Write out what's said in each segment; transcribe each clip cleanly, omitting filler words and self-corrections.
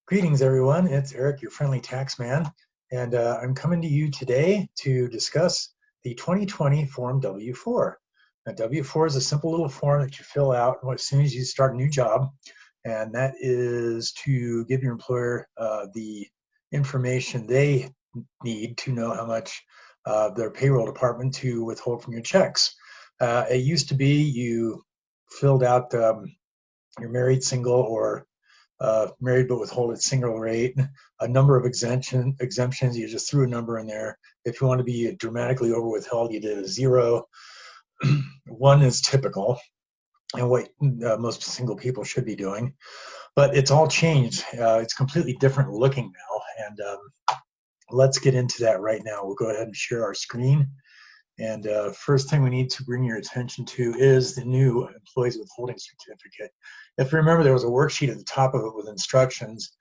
Greetings, everyone. It's Eric, your friendly tax man, and I'm coming to you today to discuss the 2020 Form W-4. Now, W-4 is a simple little form that you fill out as soon as you start a new job, and that is to give your employer the information they need to know how much their payroll department to withhold from your checks. It used to be you filled out you're married, single, or married but withhold at single rate, a number of exemptions. You just threw a number in there. If you want to be dramatically over withheld, you did a zero. One is typical and what most single people should be doing. But it's all changed. It's completely different looking now. And let's get into that right now. We'll go ahead and share our screen. And first thing we need to bring your attention to is the new Employees Withholding Certificate. If you remember, there was a worksheet at the top of it with instructions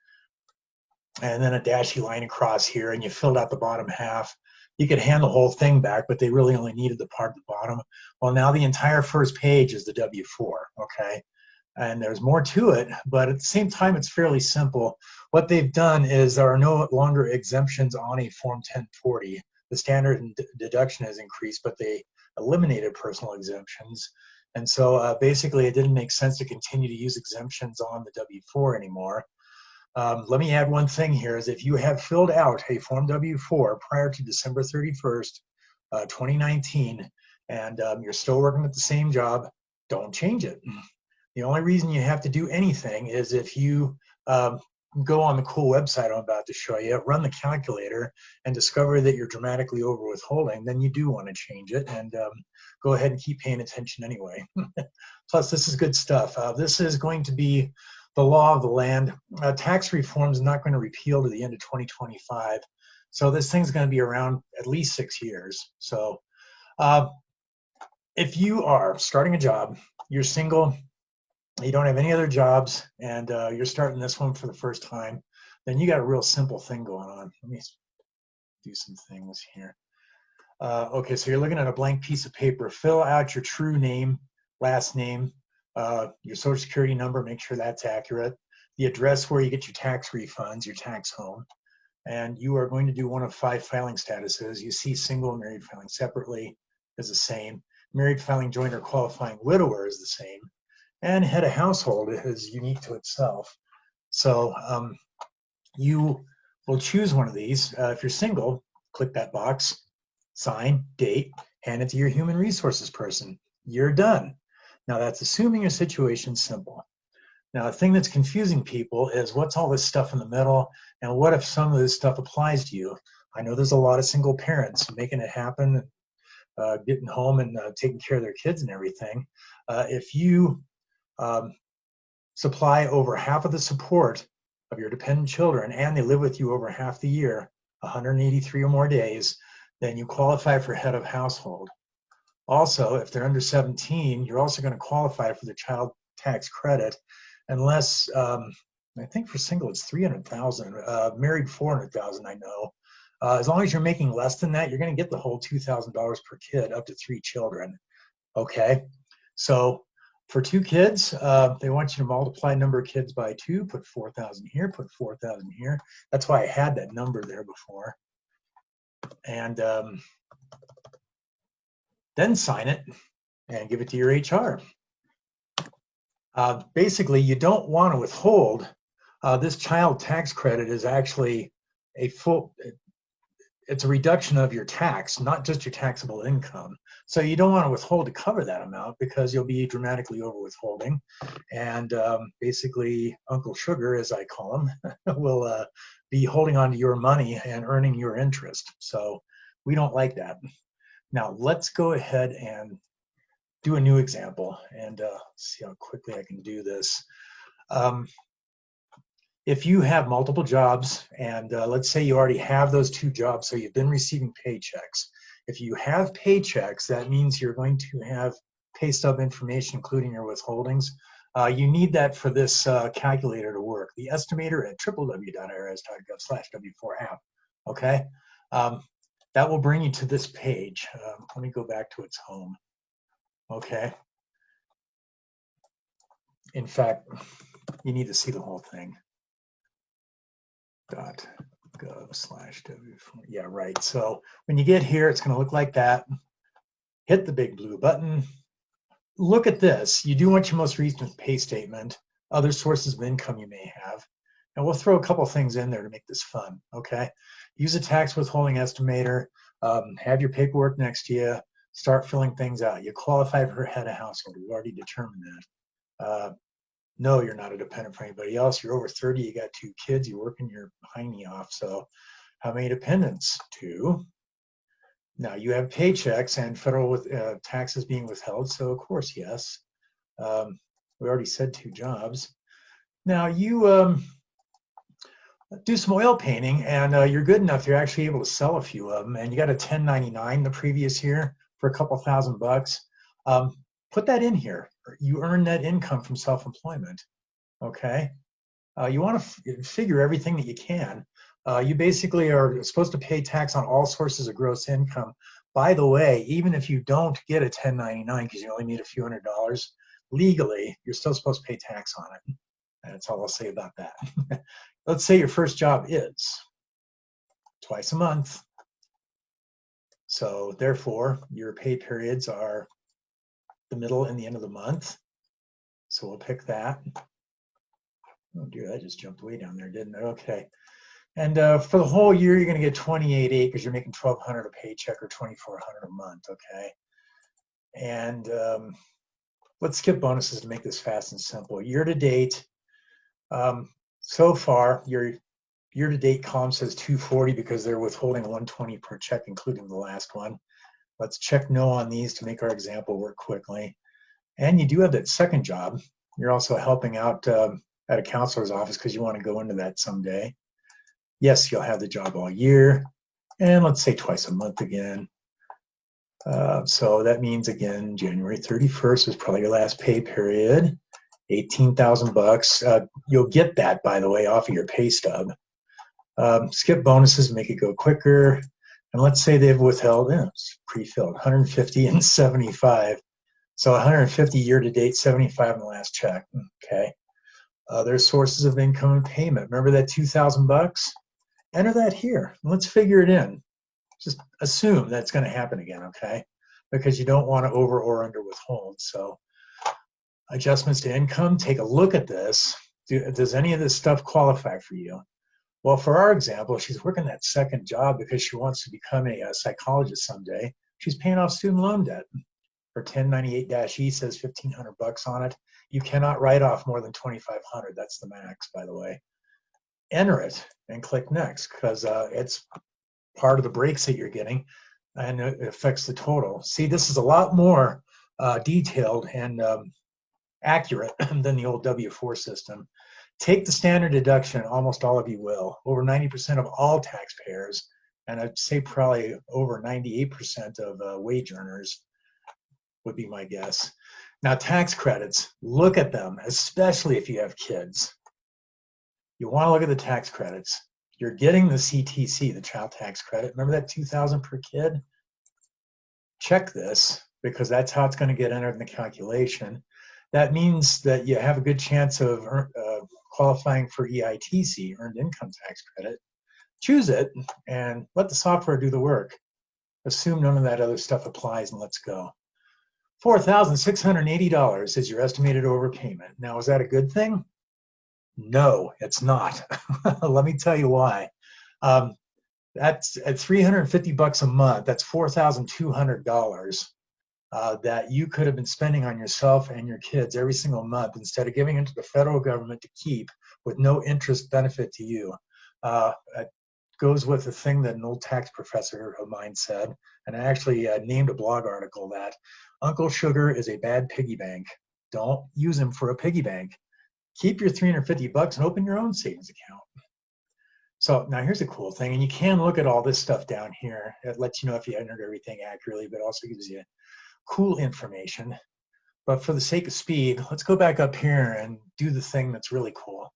and then a dashy line across here, and you filled out the bottom half. You could hand the whole thing back, but they really only needed the part at the bottom. Well, now the entire first page is the W-4, okay? And there's more to it, but at the same time, it's fairly simple. What they've done is there are no longer exemptions on a Form 1040. The standard deduction has increased, but they eliminated personal exemptions. And so basically, it didn't make sense to continue to use exemptions on the W-4 anymore. Let me add one thing here is if you have filled out a Form W-4 prior to December 31st, 2019, and you're still working at the same job, don't change it. The only reason you have to do anything is if you go on the cool website I'm about to show you, run the calculator, and discover that you're dramatically over withholding, then you do want to change it, and go ahead and keep paying attention anyway. Plus, this is good stuff. This is going to be the law of the land. Tax reform is not going to repeal to the end of 2025. So this thing's going to be around at least 6 years. So if you are starting a job, you're single, you don't have any other jobs, and you're starting this one for the first time, then you got a real simple thing going on. Let me do some things here. Okay, so you're looking at a blank piece of paper. Fill out your true name, last name, your social security number, make sure that's accurate, the address where you get your tax refunds, your tax home, and you are going to do one of 5 filing statuses. You see single, married filing separately is the same. Married filing joint or qualifying widower is the same. And head of household is unique to itself. So you will choose one of these. If you're single, click that box, sign, date, hand it to your human resources person. You're done. Now that's assuming your situation's simple. Now the thing that's confusing people is what's all this stuff in the middle, and what if some of this stuff applies to you? I know there's a lot of single parents making it happen, getting home and taking care of their kids and everything. If you supply over half of the support of your dependent children and they live with you over half the year, 183 or more days, then you qualify for head of household. Also, if they're under 17, you're also going to qualify for the child tax credit, unless I think for single it's 300,000, married 400,000. I know. As long as you're making less than that, you're going to get the whole $2,000 per kid, up to 3 children. Okay, so for 2 kids, they want you to multiply number of kids by 2, put 4,000 here, put 4,000 here. That's why I had that number there before. And then sign it and give it to your HR. Basically, you don't want to withhold. This child tax credit is actually it's a reduction of your tax, not just your taxable income. So you don't want to withhold to cover that amount because you'll be dramatically over withholding. And basically, Uncle Sugar, as I call him, will be holding on to your money and earning your interest. So we don't like that. Now, let's go ahead and do a new example and see how quickly I can do this. If you have multiple jobs, and let's say you already have those 2 jobs, so you've been receiving paychecks. If you have paychecks, that means you're going to have pay stub information, including your withholdings. You need that for this calculator to work. The estimator at www.irs.gov/W4app. Okay, that will bring you to this page. Let me go back to its home. Okay. In fact, you need to see the whole thing. .gov/W4. Yeah, right. So when you get here, it's going to look like that. Hit the big blue button. Look at this. You do want your most recent pay statement, other sources of income you may have. And we'll throw a couple things in there to make this fun, okay? Use a tax withholding estimator. Have your paperwork next to you. Start filling things out. You qualify for head of household. We've already determined that. No, you're not a dependent for anybody else. You're over 30. You got 2 kids. You're working your hiney off. So how many dependents? 2. Now you have paychecks and federal taxes being withheld. So of course, yes. We already said 2 jobs. Now you do some oil painting and you're good enough. You're actually able to sell a few of them. And you got a 1099 the previous year for a couple $1,000. Put that in here. You earn net income from self-employment. Okay. You want to figure everything that you can. You basically are supposed to pay tax on all sources of gross income. By the way, even if you don't get a 1099 because you only need a few $100s, legally, you're still supposed to pay tax on it. That's all I'll say about that. Let's say your first job is twice a month. So therefore, your pay periods are the middle and the end of the month. So we'll pick that. Oh dear, I just jumped way down there, didn't it? Okay. And for the whole year, you're going to get $28,800 because you're making $1,200 a paycheck or $2,400 a month, okay? And let's skip bonuses to make this fast and simple. Year to date, so far, your year to date column says $240 because they're withholding $120 per check, including the last one. Let's check no on these to make our example work quickly. And you do have that second job. You're also helping out at a counselor's office because you want to go into that someday. Yes, you'll have the job all year, and let's say twice a month again. So that means, again, January 31st is probably your last pay period, $18,000. You'll get that, by the way, off of your pay stub. Skip bonuses, make it go quicker. And let's say they've withheld, it's pre-filled, 150 and 75. So 150 year to date, 75 in the last check. Okay. Other sources of income and payment. Remember that $2,000? Enter that here. Let's figure it in. Just assume that's going to happen again, okay? Because you don't want to over or under withhold. So adjustments to income, take a look at this. Does any of this stuff qualify for you? Well, for our example, she's working that second job because she wants to become a psychologist someday. She's paying off student loan debt. Her 1098-E says $1,500 on it. You cannot write off more than $2,500. That's the max, by the way. Enter it and click next because it's part of the breaks that you're getting and it affects the total. See, this is a lot more detailed and accurate than the old W-4 system. Take the standard deduction, almost all of you will. Over 90% of all taxpayers, and I'd say probably over 98% of wage earners would be my guess. Now, tax credits, look at them, especially if you have kids. You want to look at the tax credits. You're getting the CTC, the child tax credit. Remember that $2,000 per kid? Check this because that's how it's going to get entered in the calculation. That means that you have a good chance of qualifying for EITC, Earned Income Tax Credit. Choose it and let the software do the work. Assume none of that other stuff applies and let's go. $4,680 is your estimated overpayment. Now, is that a good thing? No, it's not. Let me tell you why. That's at $350 a month. That's $4,200 that you could have been spending on yourself and your kids every single month instead of giving it to the federal government to keep with no interest benefit to you. It goes with the thing that an old tax professor of mine said, and I actually named a blog article that Uncle Sugar is a bad piggy bank. Don't use him for a piggy bank. Keep your $350 and open your own savings account. So now here's a cool thing, and you can look at all this stuff down here. It lets you know if you entered everything accurately, but also gives you cool information. But for the sake of speed, let's go back up here and do the thing that's really cool.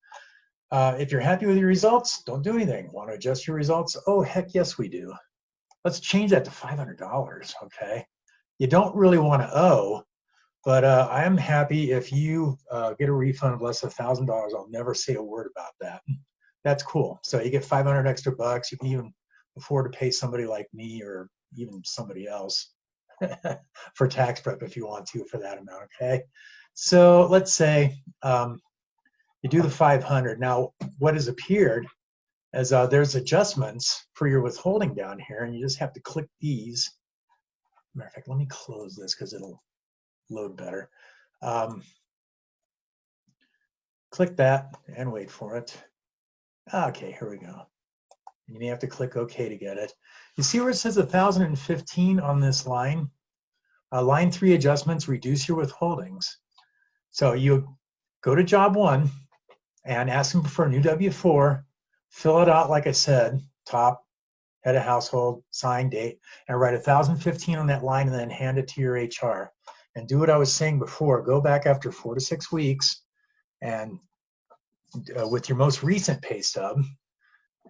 If you're happy with your results, don't do anything. Want to adjust your results? Oh, heck yes, we do. Let's change that to $500, okay? You don't really want to owe, but I am happy if you get a refund of less than $1,000. I'll never say a word about that. that's cool. So you get 500 extra bucks. You can even afford to pay somebody like me or even somebody else for tax prep if you want to for that amount, okay? So let's say you do the 500. Now, what has appeared is there's adjustments for your withholding down here, and you just have to click these. Matter of fact, let me close this because it'll load better. Click that and wait for it. Okay, here we go. You may have to click OK to get it. You see where it says 1,015 on this line? Line 3 adjustments reduce your withholdings. So you go to job 1 and ask them for a new W-4, fill it out like I said, top, head of household, sign, date, and write 1,015 on that line and then hand it to your HR. And do what I was saying before, go back after 4 to 6 weeks and with your most recent pay stub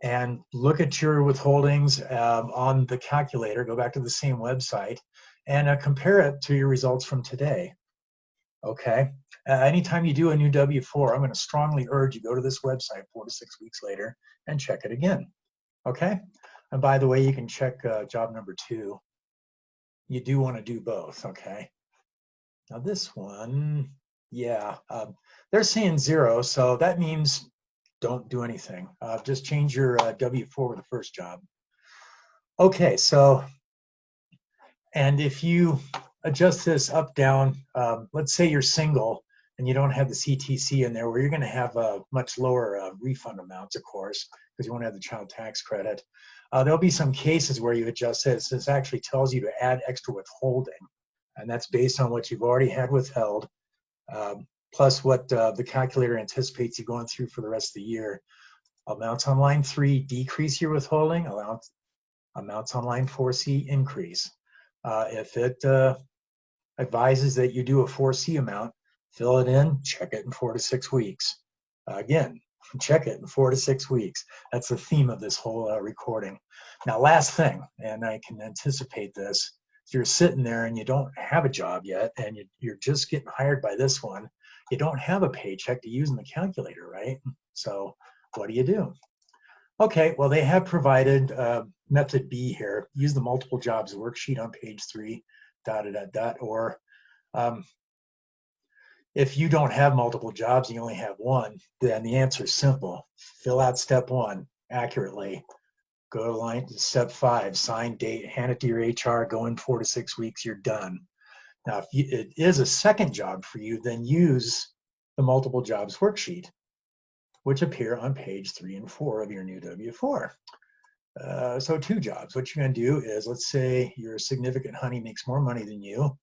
and look at your withholdings on the calculator, go back to the same website and compare it to your results from today. Okay. Anytime you do a new W-4, I'm going to strongly urge you go to this website 4 to 6 weeks later and check it again. Okay. And by the way, you can check job number 2. You do want to do both. Okay. Now this one, yeah, they're saying 0, so that means don't do anything. Just change your W-4 with the first job. Okay, so, and if you adjust this up, down, let's say you're single and you don't have the CTC in there, where you're going to have much lower refund amounts, of course, because you won't have the child tax credit. There'll be some cases where you adjust this. This actually tells you to add extra withholding, and that's based on what you've already had withheld, plus what the calculator anticipates you going through for the rest of the year. Amounts on line 3 decrease your withholding, amounts on line 4C increase. If it advises that you do a 4C amount, fill it in, check it in 4 to 6 weeks. Again, check it in 4 to 6 weeks. That's the theme of this whole recording. Now, last thing, and I can anticipate this, if you're sitting there and you don't have a job yet and you're just getting hired by this one, you don't have a paycheck to use in the calculator, right? So what do? Okay, well, they have provided method B here. Use the multiple jobs worksheet on page 3, ... Or if you don't have multiple jobs, you only have one, then the answer is simple. Fill out step 1 accurately. Go to step 5, sign, date, hand it to your HR, go in 4 to 6 weeks, you're done. Now, if it is a second job for you, then use the multiple jobs worksheet, which appear on page 3 and 4 of your new W-4. So 2 jobs. What you're going to do is, let's say your significant honey makes more money than you.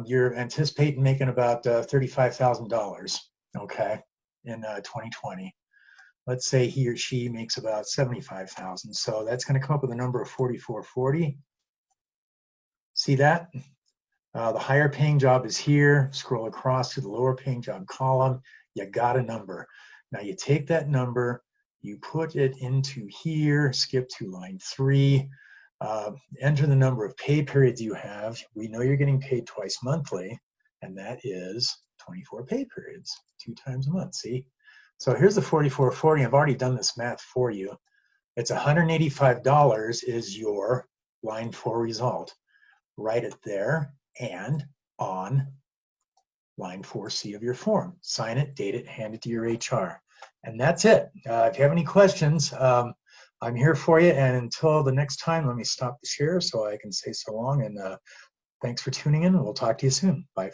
You're anticipating making about $35,000, okay, in 2020. Let's say he or she makes about $75,000. So that's going to come up with a number of 4440. See that? The higher paying job is here. Scroll across to the lower paying job column. You got a number. Now you take that number, you put it into here, skip to line 3, enter the number of pay periods you have. We know you're getting paid twice monthly, and that is 24 pay periods, 2 times a month, see? So here's the 4440. I've already done this math for you. It's $185 is your line 4 result. Write it there and on line 4C of your form. Sign it, date it, hand it to your HR. And that's it. If you have any questions, I'm here for you. And until the next time, let me stop the share so I can say so long. And thanks for tuning in. We'll talk to you soon. Bye.